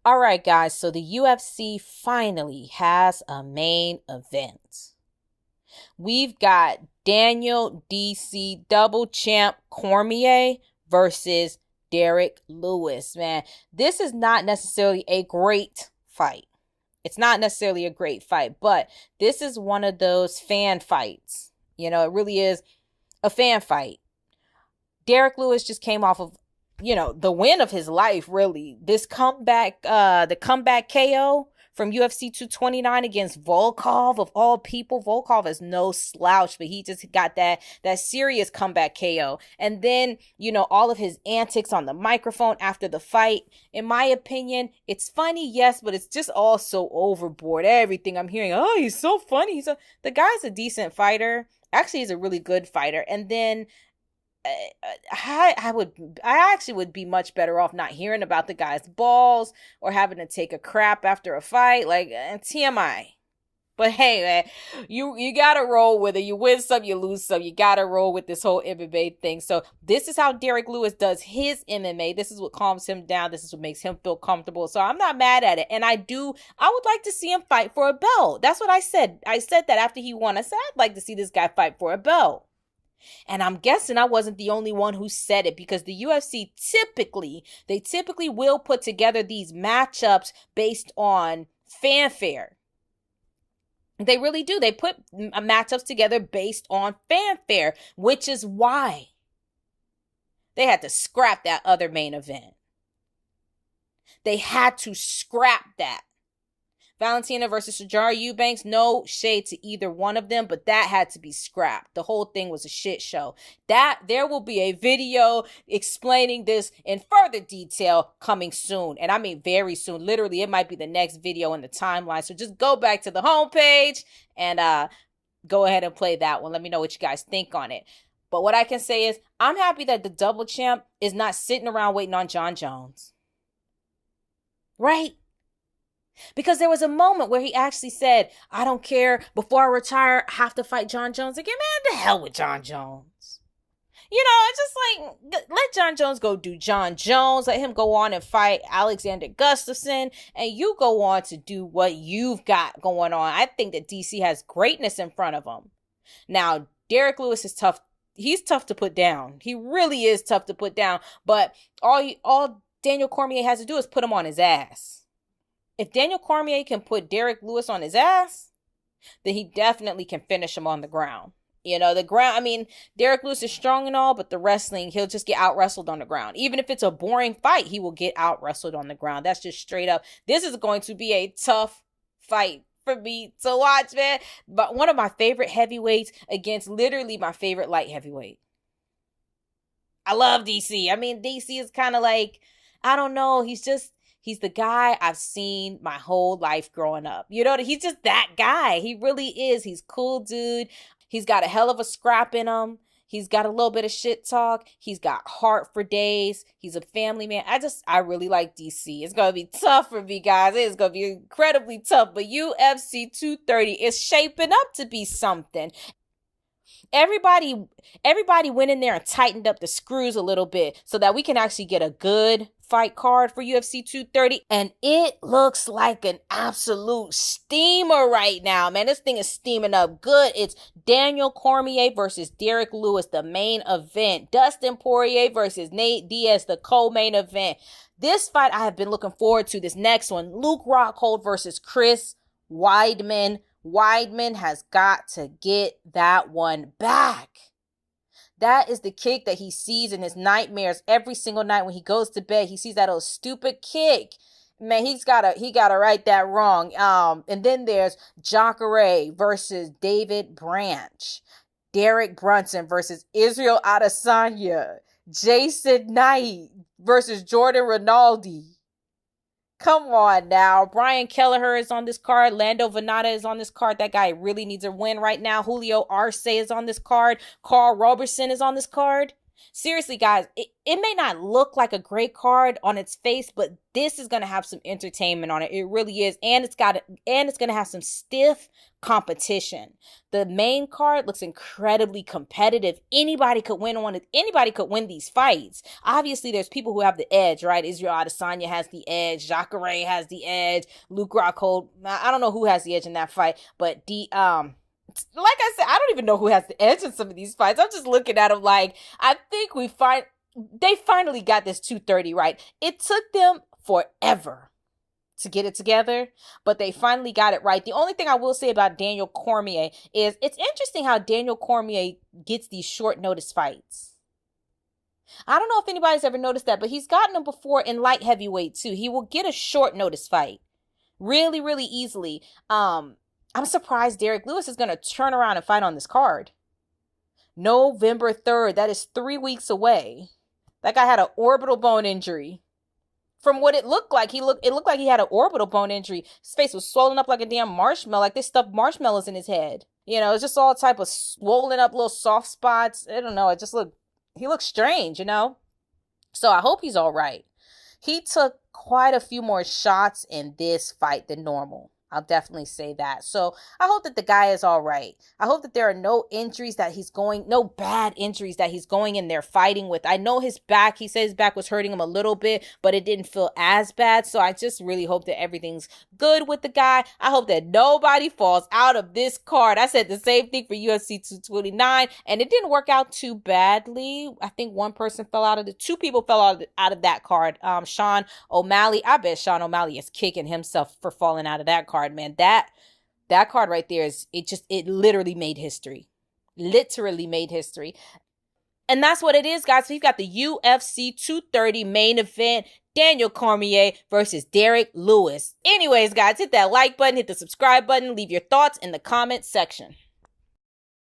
All right, guys, so the UFC finally has a main event. We've got Daniel DC double champ Cormier versus Derrick Lewis. Man, this is not necessarily a great fight. It's not necessarily a great fight, but this is one of those fan fights. It really is a fan fight. Derrick Lewis just came off of, the win of his life, really. This comeback, the comeback KO from UFC 229 against Volkov, of all people. Volkov is no slouch, but he just got that serious comeback KO. And then, all of his antics on the microphone after the fight. In my opinion, it's funny, yes, but it's just all so overboard. Everything I'm hearing, oh, he's so funny. The guy's a decent fighter. Actually, he's a really good fighter. And then I actually would be much better off not hearing about the guy's balls or having to take a crap after a fight, like TMI. But hey, man, you gotta roll with it. You win some, you lose some. You gotta roll with this whole MMA thing. So this is how Derrick Lewis does his MMA. This is what calms him down. This is what makes him feel comfortable. So I'm not mad at it. And I would like to see him fight for a belt. That's what I said. I said that after he won. I said I'd like to see this guy fight for a belt. And I'm guessing I wasn't the only one who said it, because the UFC typically will put together these matchups based on fanfare. They really do. They put matchups together based on fanfare, which is why they had to scrap that other main event. They had to scrap that. Valentina versus Sijara Eubanks, no shade to either one of them, but that had to be scrapped. The whole thing was a shit show. There will be a video explaining this in further detail coming soon. And I mean very soon. Literally, it might be the next video in the timeline. So just go back to the homepage and go ahead and play that one. Let me know what you guys think on it. But what I can say is I'm happy that the double champ is not sitting around waiting on Jon Jones. Right? Because there was a moment where he actually said, I don't care, before I retire, I have to fight Jon Jones again. Man, the hell with Jon Jones. It's just like, let Jon Jones go do Jon Jones. Let him go on and fight Alexander Gustafsson. And you go on to do what you've got going on. I think that DC has greatness in front of him. Now, Derrick Lewis is tough. He's tough to put down. He really is tough to put down. But all Daniel Cormier has to do is put him on his ass. If Daniel Cormier can put Derrick Lewis on his ass, then he definitely can finish him on the ground. The ground, I mean, Derrick Lewis is strong and all, but the wrestling, he'll just get out-wrestled on the ground. Even if it's a boring fight, he will get out-wrestled on the ground. That's just straight up. This is going to be a tough fight for me to watch, man. But one of my favorite heavyweights against literally my favorite light heavyweight. I love DC. I mean, DC is kind of like, I don't know, he's the guy I've seen my whole life growing up. He's just that guy. He really is. He's cool, dude. He's got a hell of a scrap in him. He's got a little bit of shit talk. He's got heart for days. He's a family man. I really like DC. It's going to be tough for me, guys. It's going to be incredibly tough. But UFC 230 is shaping up to be something. Everybody went in there and tightened up the screws a little bit so that we can actually get a good fight card for UFC 230. And it looks like an absolute steamer right now, man. This thing is steaming up good. It's Daniel Cormier versus Derrick Lewis, the main event. Dustin Poirier versus Nate Diaz, the co-main event. This fight I have been looking forward to. This next one, Luke Rockhold versus Chris Weidman. Weidman has got to get that one back. That is the kick that he sees in his nightmares every single night when he goes to bed. He sees that old stupid kick. Man, he gotta right that wrong. And then there's Jacare versus David Branch. Derek Brunson versus Israel Adesanya. Jason Knight versus Jordan Rinaldi. Come on now. Brian Kelleher is on this card. Lando Venata is on this card. That guy really needs a win right now. Julio Arce is on this card. Carl Robertson is on this card. Seriously, guys, it may not look like a great card on its face, but this is going to have some entertainment on it. It really is. And it's going to have some stiff competition. The main card looks incredibly competitive. Anybody could win on it. Anybody could win these fights. Obviously, there's people who have the edge, right? Israel Adesanya has the edge. Jacare has the edge. Luke Rockhold. I don't know who has the edge in that fight, but like I said, I don't even know who has the edge in some of these fights. I'm just looking at them like, I think they finally got this 230 right. It took them forever to get it together, but they finally got it right. The only thing I will say about Daniel Cormier is it's interesting how Daniel Cormier gets these short notice fights. I don't know if anybody's ever noticed that, but he's gotten them before in light heavyweight too. He will get a short notice fight really, really easily. I'm surprised Derrick Lewis is going to turn around and fight on this card. November 3rd. That is 3 weeks away. That guy had an orbital bone injury. From what it looked like, it looked like he had an orbital bone injury. His face was swollen up like a damn marshmallow, like they stuffed marshmallows in his head. You know, it's just all type of swollen up little soft spots. I don't know. He looked strange, you know? So I hope he's all right. He took quite a few more shots in this fight than normal. I'll definitely say that. So I hope that the guy is all right. I hope that there are no bad injuries that he's going in there fighting with. I know his back, he said his back was hurting him a little bit, but it didn't feel as bad. So I just really hope that everything's good with the guy. I hope that nobody falls out of this card. I said the same thing for UFC 229, and it didn't work out too badly. I think two people fell out of that card. Sean O'Malley. I bet Sean O'Malley is kicking himself for falling out of that card. Man, that card right there it literally made history. Literally made history. And that's what it is, guys. We've got the UFC 230 main event, Daniel Cormier versus Derrick Lewis. Anyways, guys, hit that like button, hit the subscribe button, leave your thoughts in the comment section.